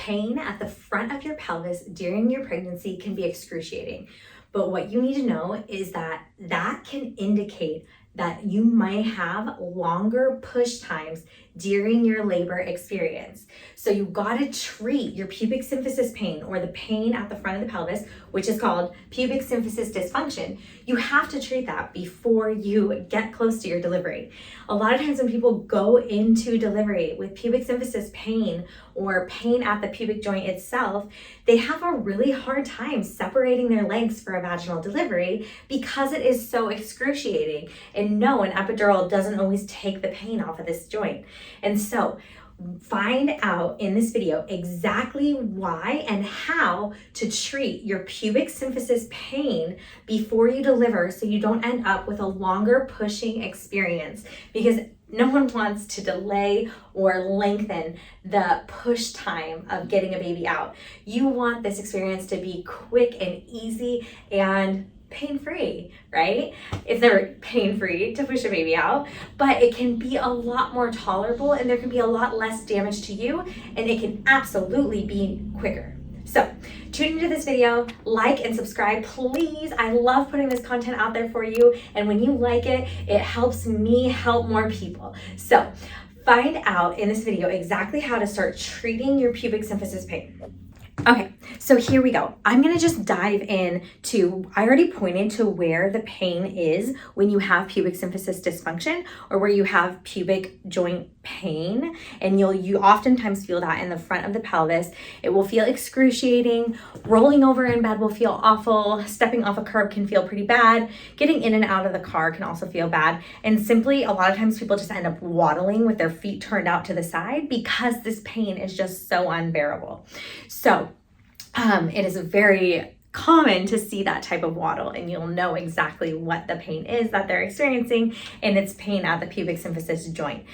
Pain at the front of your pelvis during your pregnancy can be excruciating. But what you need to know is that that can indicate that you might have longer push times during your labor experience. So you gotta treat your pubic symphysis pain, or the pain at the front of the pelvis, which is called pubic symphysis dysfunction. You have to treat that before you get close to your delivery. A lot of times when people go into delivery with pubic symphysis pain or pain at the pubic joint itself, they have a really hard time separating their legs for a vaginal delivery because it is so excruciating. And no, an epidural doesn't always take the pain off of this joint. And so find out in this video exactly why and how to treat your pubic symphysis pain before you deliver, so you don't end up with a longer pushing experience, because no one wants to delay or lengthen the push time of getting a baby out. You want this experience to be quick and easy and pain-free, right? It's never pain-free to push a baby out, but it can be a lot more tolerable, and there can be a lot less damage to you, and it can absolutely be quicker. So tune into this video, like and subscribe, please. I love putting this content out there for you, and when you like it, it helps me help more people. So find out in this video exactly how to start treating your pubic symphysis pain. Okay, so here we go. I'm gonna just dive in to, I already pointed to where the pain is when you have pubic symphysis dysfunction, or where you have pubic joint pain, and you oftentimes feel that in the front of the pelvis. It will feel excruciating. Rolling over in bed will feel awful. Stepping off a curb can feel pretty bad. Getting in and out of the car can also feel bad. And simply, a lot of times people just end up waddling with their feet turned out to the side because this pain is just so unbearable. So it is very common to see that type of waddle, and you'll know exactly what the pain is that they're experiencing, and it's pain at the pubic symphysis joint.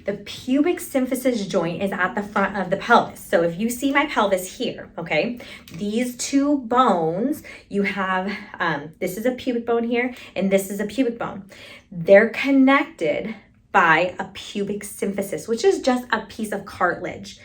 The pubic symphysis joint is at the front of the pelvis. So if you see my pelvis here, okay, these two bones, you have, this is a pubic bone here, and this is a pubic bone. They're connected by a pubic symphysis, which is just a piece of cartilage.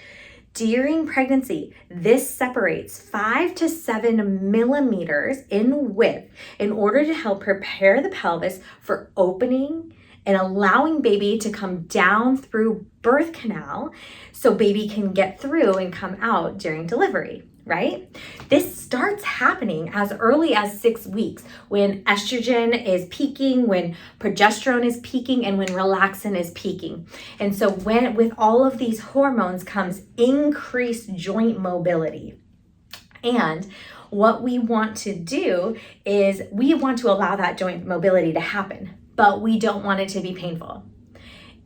During pregnancy, this separates 5 to 7 millimeters in width in order to help prepare the pelvis for opening and allowing baby to come down through birth canal, so baby can get through and come out during delivery, right? This starts happening as early as 6 weeks, when estrogen is peaking, when progesterone is peaking, and when relaxin is peaking. And so with all of these hormones comes increased joint mobility. And what we want to do is we want to allow that joint mobility to happen, but we don't want it to be painful.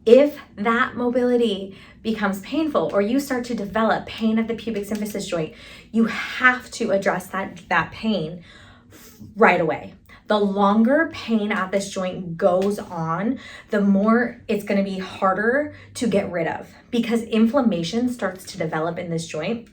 If that mobility becomes painful, or you start to develop pain at the pubic symphysis joint, you have to address that pain right away. The longer pain at this joint goes on, the more it's going to be harder to get rid of, because inflammation starts to develop in this joint,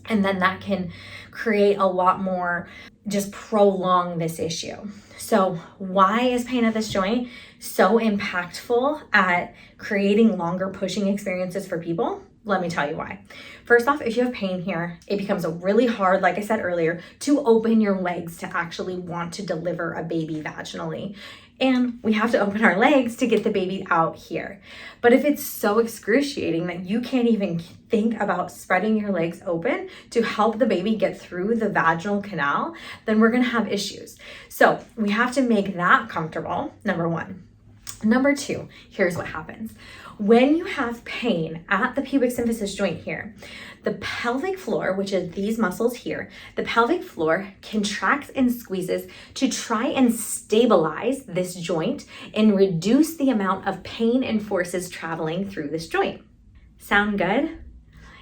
and then that can create a lot more, just prolong this issue. So why is pain at this joint so impactful at creating longer pushing experiences for people? Let me tell you why. First off, if you have pain here, it becomes really hard, like I said earlier, to open your legs to actually want to deliver a baby vaginally. And we have to open our legs to get the baby out here. But if it's so excruciating that you can't even think about spreading your legs open to help the baby get through the vaginal canal, then we're gonna have issues. So we have to make that comfortable, number one. Number two, here's what happens. When you have pain at the pubic symphysis joint here, the pelvic floor, which is these muscles here, the pelvic floor contracts and squeezes to try and stabilize this joint and reduce the amount of pain and forces traveling through this joint. Sound good?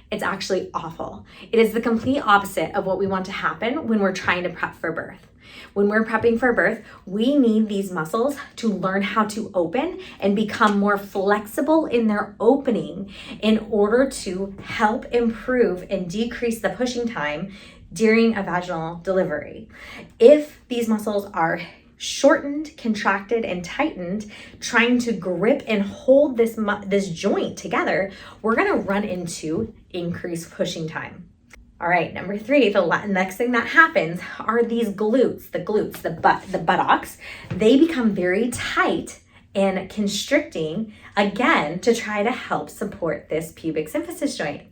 It's actually awful. It is the complete opposite of what we want to happen when we're trying to prep for birth. When we're prepping for birth, we need these muscles to learn how to open and become more flexible in their opening in order to help improve and decrease the pushing time during a vaginal delivery. If these muscles are shortened, contracted, and tightened, trying to grip and hold this joint together, we're gonna run into increased pushing time. All right, number 3, the next thing that happens are these glutes, the buttocks. They become very tight and constricting, again, to try to help support this pubic symphysis joint.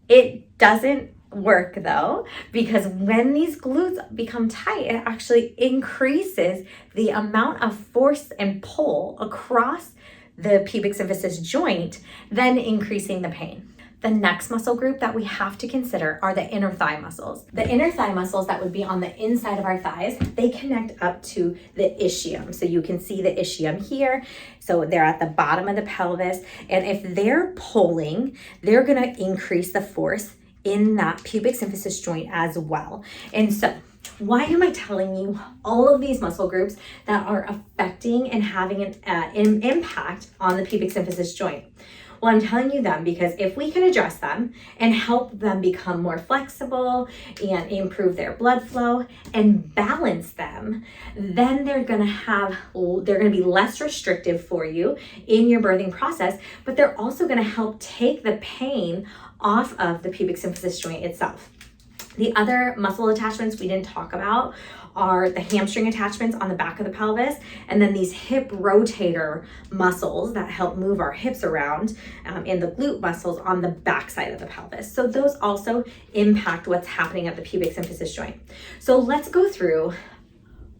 It doesn't work though, because when these glutes become tight, it actually increases the amount of force and pull across the pubic symphysis joint, then increasing the pain. The next muscle group that we have to consider are the inner thigh muscles. The inner thigh muscles that would be on the inside of our thighs, they connect up to the ischium. So you can see the ischium here. So they're at the bottom of the pelvis. And if they're pulling, they're gonna increase the force in that pubic symphysis joint as well. And so why am I telling you all of these muscle groups that are affecting and having an impact on the pubic symphysis joint? Well, I'm telling you them because if we can address them and help them become more flexible and improve their blood flow and balance them, then they're gonna be less restrictive for you in your birthing process, but they're also gonna help take the pain off of the pubic symphysis joint itself. The other muscle attachments we didn't talk about are the hamstring attachments on the back of the pelvis, and then these hip rotator muscles that help move our hips around, and the glute muscles on the back side of the pelvis. So those also impact what's happening at the pubic symphysis joint. So let's go through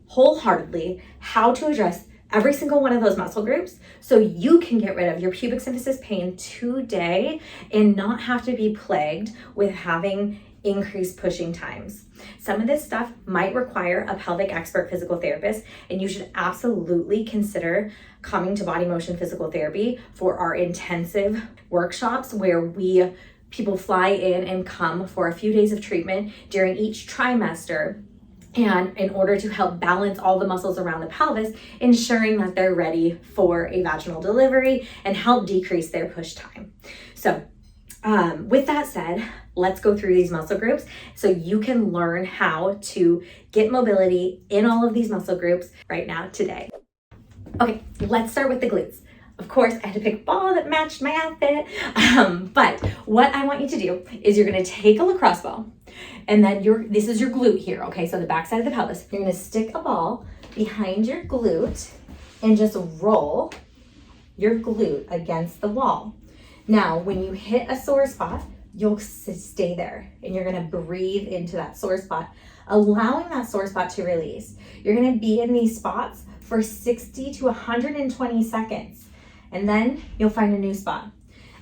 wholeheartedly how to address every single one of those muscle groups so you can get rid of your pubic symphysis pain today and not have to be plagued with having increased pushing times. Some of this stuff might require a pelvic expert physical therapist, and you should absolutely consider coming to Body Motion Physical Therapy for our intensive workshops where people fly in and come for a few days of treatment during each trimester, and in order to help balance all the muscles around the pelvis, ensuring that they're ready for a vaginal delivery and help decrease their push time. So with that said, let's go through these muscle groups so you can learn how to get mobility in all of these muscle groups right now today. Okay, let's start with the glutes. Of course, I had to pick a ball that matched my outfit, but what I want you to do is you're gonna take a lacrosse ball, and then this is your glute here, okay? So the backside of the pelvis. You're gonna stick a ball behind your glute and just roll your glute against the wall. Now, when you hit a sore spot, you'll stay there and you're gonna breathe into that sore spot, allowing that sore spot to release. You're gonna be in these spots for 60 to 120 seconds, and then you'll find a new spot.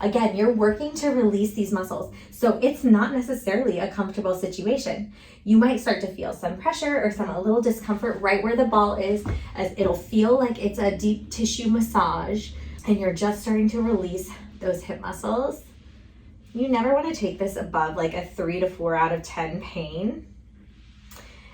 Again, you're working to release these muscles, so it's not necessarily a comfortable situation. You might start to feel some pressure or a little discomfort right where the ball is, as it'll feel like it's a deep tissue massage, and you're just starting to release those hip muscles. You never want to take this above like a 3 to 4 out of 10 pain.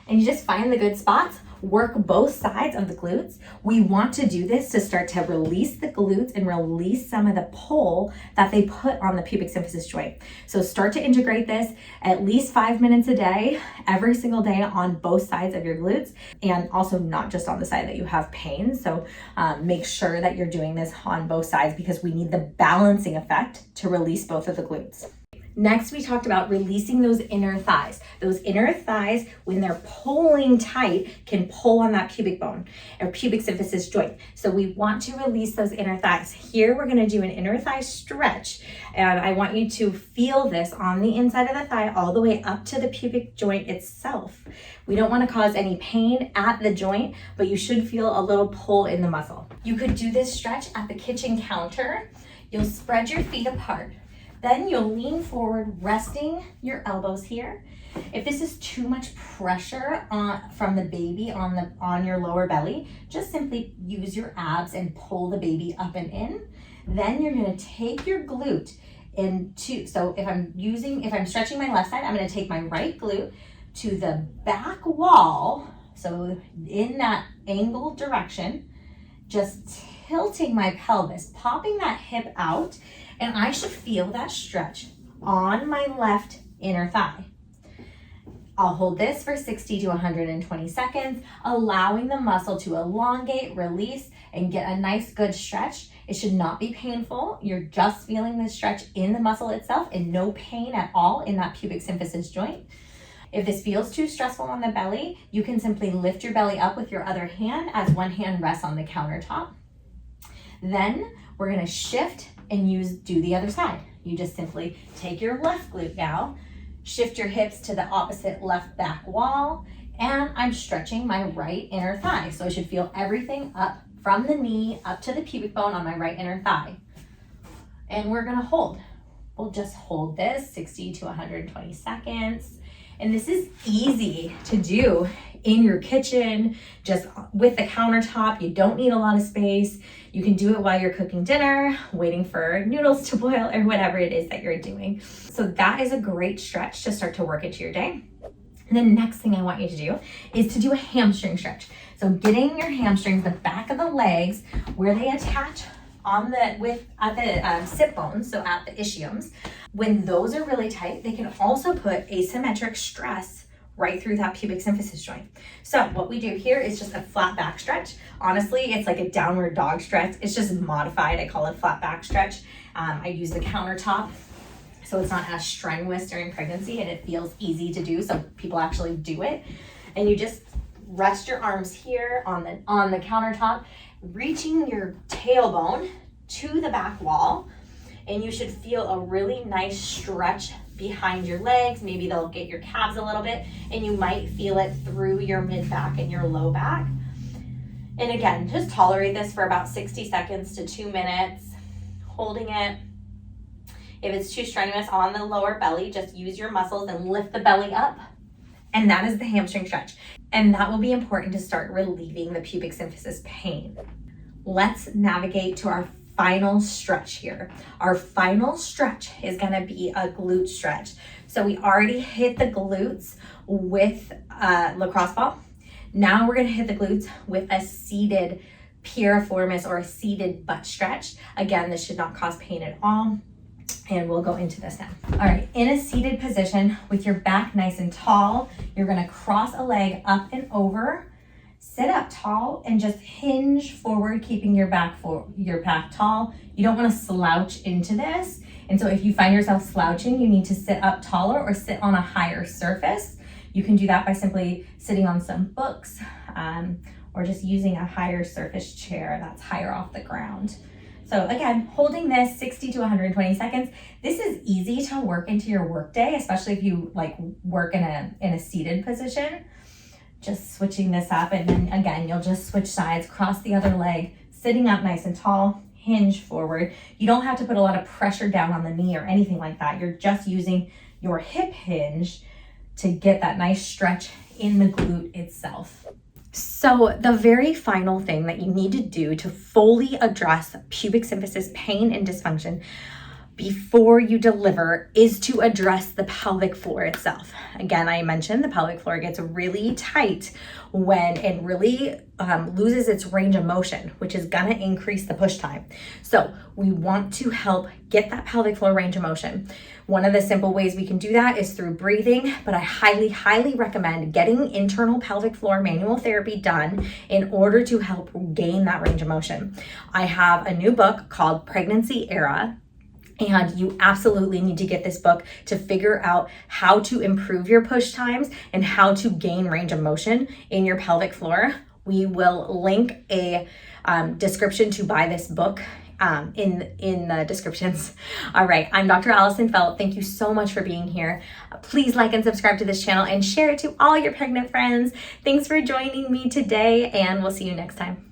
And you just find the good spots, work both sides of the glutes. We want to do this to start to release the glutes and release some of the pull that they put on the pubic symphysis joint. So start to integrate this at least 5 minutes a day, every single day on both sides of your glutes, and also not just on the side that you have pain. So make sure that you're doing this on both sides because we need the balancing effect to release both of the glutes. Next, we talked about releasing those inner thighs. Those inner thighs, when they're pulling tight, can pull on that pubic bone or pubic symphysis joint. So we want to release those inner thighs. Here, we're gonna do an inner thigh stretch, and I want you to feel this on the inside of the thigh all the way up to the pubic joint itself. We don't wanna cause any pain at the joint, but you should feel a little pull in the muscle. You could do this stretch at the kitchen counter. You'll spread your feet apart. Then you'll lean forward, resting your elbows here. If this is too much pressure from the baby on your lower belly, just simply use your abs and pull the baby up and in. Then you're gonna take your glute so if I'm stretching my left side, I'm gonna take my right glute to the back wall. So in that angled direction, just tilting my pelvis, popping that hip out, and I should feel that stretch on my left inner thigh. I'll hold this for 60 to 120 seconds, allowing the muscle to elongate, release, and get a nice good stretch. It should not be painful. You're just feeling the stretch in the muscle itself and no pain at all in that pubic symphysis joint. If this feels too stressful on the belly, you can simply lift your belly up with your other hand as one hand rests on the countertop. Then we're gonna shift and do the other side. You just simply take your left glute now, shift your hips to the opposite left back wall, and I'm stretching my right inner thigh. So I should feel everything up from the knee up to the pubic bone on my right inner thigh. And we're gonna hold. We'll just hold this 60 to 120 seconds. And this is easy to do in your kitchen, just with the countertop. You don't need a lot of space. You can do it while you're cooking dinner, waiting for noodles to boil, or whatever it is that you're doing. So that is a great stretch to start to work into your day. And the next thing I want you to do is to do a hamstring stretch. So getting your hamstrings, the back of the legs, where they attach at the sit bones, so at the ischiums. When those are really tight, they can also put asymmetric stress right through that pubic symphysis joint. So what we do here is just a flat back stretch. Honestly, it's like a downward dog stretch. It's just modified. I call it flat back stretch. I use the countertop, so it's not as strenuous during pregnancy and it feels easy to do. So people actually do it. And you just rest your arms here on the countertop, reaching your tailbone to the back wall, and you should feel a really nice stretch behind your legs. Maybe they'll get your calves a little bit, and you might feel it through your mid back and your low back. And again, just tolerate this for about 60 seconds to 2 minutes, holding it. If it's too strenuous on the lower belly, just use your muscles and lift the belly up. And that is the hamstring stretch. And that will be important to start relieving the pubic symphysis pain. Let's navigate to our final stretch here. Our final stretch is gonna be a glute stretch. So we already hit the glutes with a lacrosse ball. Now we're gonna hit the glutes with a seated piriformis or a seated butt stretch. Again, this should not cause pain at all. And we'll go into this now. All right, in a seated position with your back nice and tall, you're gonna cross a leg up and over, sit up tall, and just hinge forward, keeping your back tall. You don't wanna slouch into this. And so if you find yourself slouching, you need to sit up taller or sit on a higher surface. You can do that by simply sitting on some books or just using a higher surface chair that's higher off the ground. So again, holding this 60 to 120 seconds. This is easy to work into your workday, especially if you work in a seated position. Just switching this up, and then again, you'll just switch sides, cross the other leg, sitting up nice and tall, hinge forward. You don't have to put a lot of pressure down on the knee or anything like that. You're just using your hip hinge to get that nice stretch in the glute itself. So the very final thing that you need to do to fully address pubic symphysis pain and dysfunction before you deliver is to address the pelvic floor itself. Again, I mentioned the pelvic floor gets really tight when it really loses its range of motion, which is gonna increase the push time. So we want to help get that pelvic floor range of motion. One of the simple ways we can do that is through breathing, but I highly, highly recommend getting internal pelvic floor manual therapy done in order to help gain that range of motion. I have a new book called Pregnancy Era, and you absolutely need to get this book to figure out how to improve your push times and how to gain range of motion in your pelvic floor. We will link a description to buy this book in the descriptions. All right, I'm Dr. Allison Felt. Thank you so much for being here. Please like and subscribe to this channel and share it to all your pregnant friends. Thanks for joining me today, and we'll see you next time.